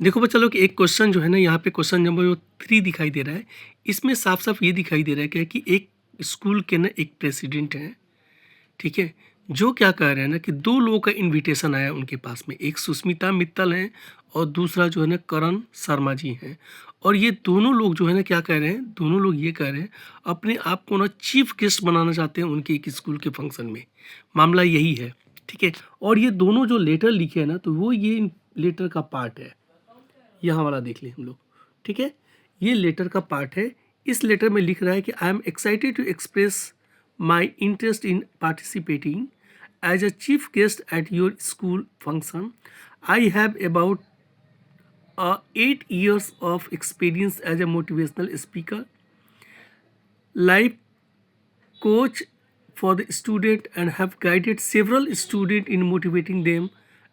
देखो बच्चा लोग, एक क्वेश्चन जो है ना, यहाँ पे क्वेश्चन नंबर 3 दिखाई दे रहा है। इसमें साफ-साफ ये दिखाई दे रहा है क्या कि एक स्कूल के ना एक प्रेसिडेंट हैं, ठीक है? जो क्या कह रहे हैं ना कि 2 लोगों का इन्विटेशन आया उनके पास में। एक सुष्मिता मित्तल हैं और दूसरा जो है ना करण शर्मा जी हैं। और ये दोनों लोग जो है ना क्या कह रहे हैं, दोनों लोग ये कह रहे हैं अपने आप को ना चीफ गेस्ट बनाना चाहते हैं उनके एक स्कूल के फंक्शन में। मामला यही है, ठीक है? और ये दोनों जो लेटर लिखे हैं ना, तो वो ये लेटर का पार्ट है। यहाँ वाला देख लें हम लोग, ठीक है? ये लेटर का पार्ट है। इस लेटर में लिख रहा है कि I am excited to express my interest in participating as a chief guest at your school function. I have about 8 years of experience as a motivational speaker, life coach for the student, and have guided several students in motivating them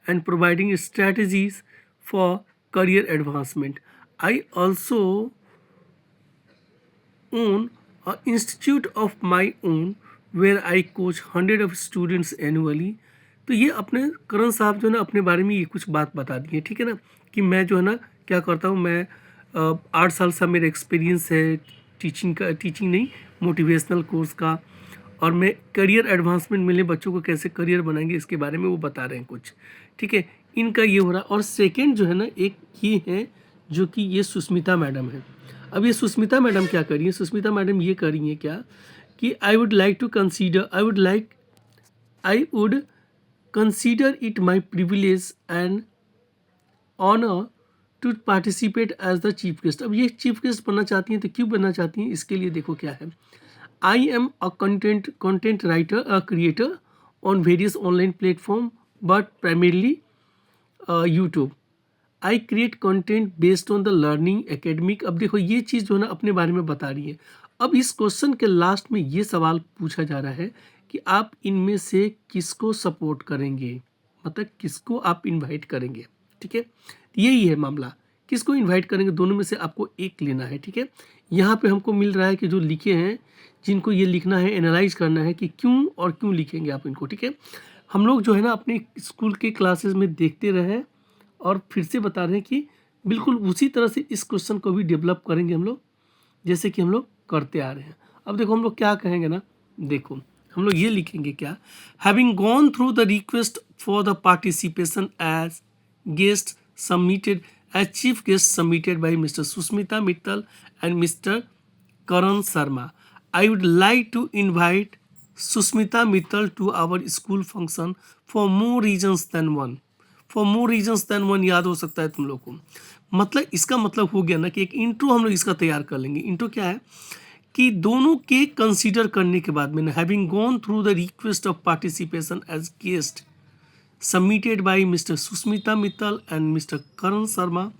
and providing strategies for career advancement. I also own an institute of my own where I coach 100 of students annually. तो ये अपने करण साहब जो है ना अपने बारे में ये कुछ बात बता दी है, ठीक है ना? कि मैं जो है ना क्या करता हूँ, मैं 8 साल सा मेरा एक्सपीरियंस है टीचिंग का, टीचिंग नहीं, मोटिवेशनल कोर्स का। और मैं करियर एडवांसमेंट मिले बच्चों को कैसे करियर बनाएंगे इसके बारे में वो बता रहे हैं कुछ, ठीक है? इनका ये हो रहा है। और सेकेंड जो है ना एक ये है जो कि ये सुष्मिता मैडम है। अब ये सुष्मिता मैडम क्या कर रही है? सुष्मिता मैडम ये कर रही हैं क्या कि I would consider it my privilege and honour to participate as the chief guest. अब ये चीफ गेस्ट बनना चाहती हैं, तो क्यों बनना चाहती हैं? इसके लिए देखो क्या है। I am a content writer, a creator on various online platform but primarily YouTube. I create content based on the learning academic. अब देखो ये चीज़ जो है ना अपने बारे में बता रही है। अब इस क्वेश्चन के लास्ट में ये सवाल पूछा जा रहा है कि आप इनमें से किसको सपोर्ट करेंगे, मतलब किसको आप इनवाइट करेंगे, ठीक है? यही है मामला, किसको इनवाइट करेंगे, दोनों में से आपको एक लेना है, ठीक है? यहाँ पे हमको मिल रहा है कि जो लिखे हैं, जिनको ये लिखना है, एनालाइज करना है कि क्यों और क्यों लिखेंगे आप इनको, ठीक है? हम लोग जो है ना अपने स्कूल के क्लासेस में देखते रहे और फिर से बता रहे हैं कि बिल्कुल उसी तरह से इस क्वेश्चन को भी डेवलप करेंगे हम लोग, जैसे कि हम लोग करते आ रहे हैं। अब देखो हम लोग क्या कहेंगे ना, देखो हम लोग ये लिखेंगे क्या, having gone through the request for the participation as guest submitted as chief guest submitted by mister Sushmita Mittal and mister Karan Sharma, I would like to invite Sushmita Mittal to our school function for more reasons than one. For more reasons than one याद हो सकता है तुम लोग को। मतलब इसका मतलब हो गया ना कि एक इंट्रो हम लोग इसका तैयार कर लेंगे। इंट्रो क्या है कि दोनों के कंसीडर करने के बाद में, having gone through the request of participation as guest submitted by mister Sushmita Mittal and mister Karan Sharma,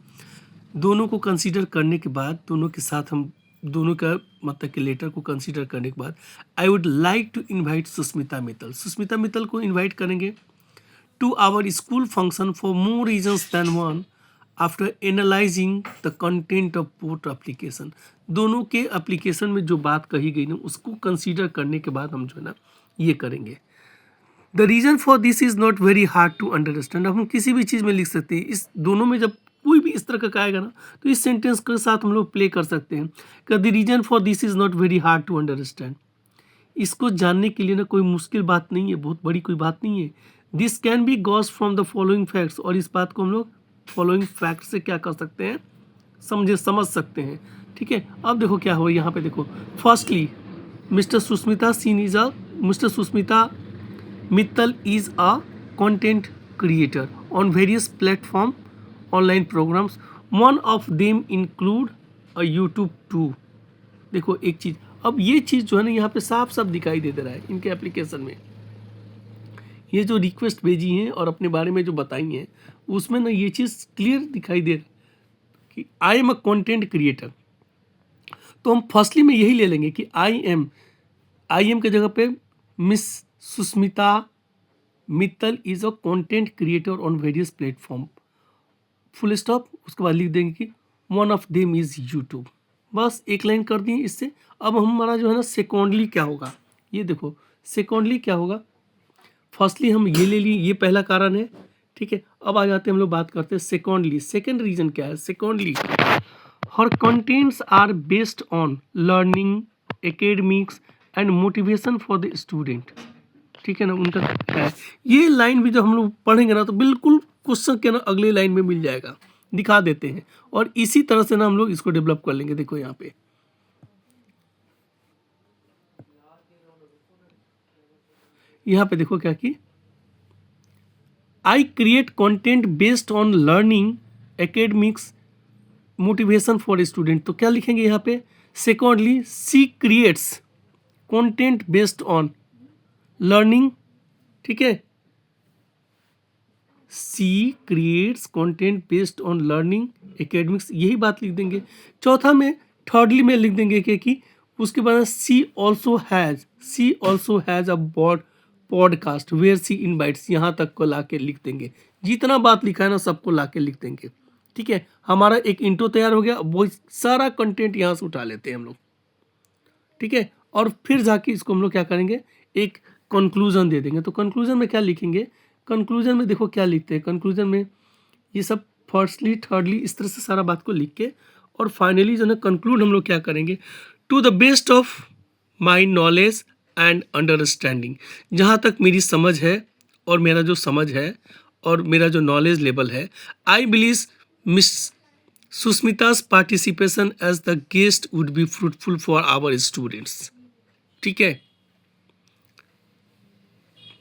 दोनों को कंसीडर करने के बाद, दोनों के साथ हम दोनों का मतलब कि लेटर को कंसीडर करने के बाद I would like to invite Sushmita Mittal, Sushmita Mittal को इन्वाइट करेंगे to our school function for more reasons than one after analyzing the content of both application। दोनों के एप्लीकेशन में जो बात कही गई ना उसको कंसीडर करने के बाद हम जो है ना ये करेंगे। The reason for this is not very hard to understand. अब हम किसी भी चीज़ में लिख सकते हैं, इस दोनों में जब कोई भी इस तरह का आएगा ना तो इस सेंटेंस के साथ हम लोग प्ले कर सकते हैं कि the reason for this is not very hard to understand. इसको जानने के लिए ना कोई मुश्किल बात नहीं है, बहुत बड़ी कोई बात नहीं है। This can be Gauss from the following facts, और इस बात को हम लोग फॉलोइंग फैक्ट से क्या कर सकते हैं, समझ सकते हैं, ठीक है? अब देखो क्या हो, यहाँ पे देखो, firstly mister Sushmita Mittal is a content creator on various platform online programs, one of them include a YouTube too. देखो एक चीज़, अब ये चीज़ जो है ना यहाँ पे साफ साफ दिखाई दे रहा है इनके एप्लीकेशन में। ये जो रिक्वेस्ट भेजी हैं और अपने बारे में जो बताई हैं उसमें ना ये चीज़ क्लियर दिखाई दे रहा है कि I am a content creator. तो हम फर्स्टली में यही ले लेंगे कि आई एम के जगह पे miss Sushmita Mittal is a content creator on various platform, full stop. उसके बाद लिख देंगे कि one of them is YouTube. बस एक लाइन कर दी इससे। अब हमारा जो है ना सेकेंडली क्या होगा, ये देखो सेकेंडली क्या होगा। फर्स्टली हम ये ले लिए, ये पहला कारण है ठीक है, अब आ जाते हैं हम लोग बात करते हैं सेकेंडली। सेकेंड रीजन क्या है? Secondly, her contents are based on learning, academics and motivation for the student. ठीक है ना, उनका क्या है, ये लाइन भी जब हम लोग पढ़ेंगे ना तो बिल्कुल क्वेश्चन के ना अगले लाइन में मिल जाएगा, दिखा देते हैं। और इसी तरह से ना हम लोग इसको डेवलप कर लेंगे। देखो यहाँ पे देखो क्या कि I create content based on learning, academics, motivation for student. तो क्या लिखेंगे यहाँ पे? Secondly, she creates content based on learning, ठीक है, she creates content based on learning, academics, यही बात लिख देंगे। चौथा में, थर्डली में लिख देंगे कि उसके बाद she also has a podcast where she invites, यहाँ तक को ला के लिख देंगे। जितना बात लिखा है ना सबको ला के लिख देंगे। ठीक है, हमारा एक इंट्रो तैयार हो गया। वो सारा कंटेंट यहाँ से उठा लेते हैं हम लोग। ठीक है, और फिर जाके इसको हम लोग क्या करेंगे, एक कंक्लूजन दे देंगे। तो कंक्लूजन में क्या लिखेंगे? कंक्लूजन में देखो क्या लिखते हैं। कंक्लूजन में ये सब फर्स्टली, थर्डली, इस तरह से सारा बात को लिख के, और फाइनली जो है कंक्लूड हम लोग क्या करेंगे, to the best of my knowledge and understanding. जहाँ तक मेरी समझ है और मेरा जो समझ है और मेरा जो नॉलेज लेवल है, I believe miss Susmita's participation as the guest would be fruitful for our students। ठीक है,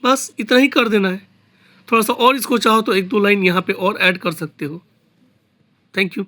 बस इतना ही कर देना है। थोड़ा सा और इसको चाहो तो एक दो लाइन यहाँ पे और ऐड कर सकते हो। Thank you.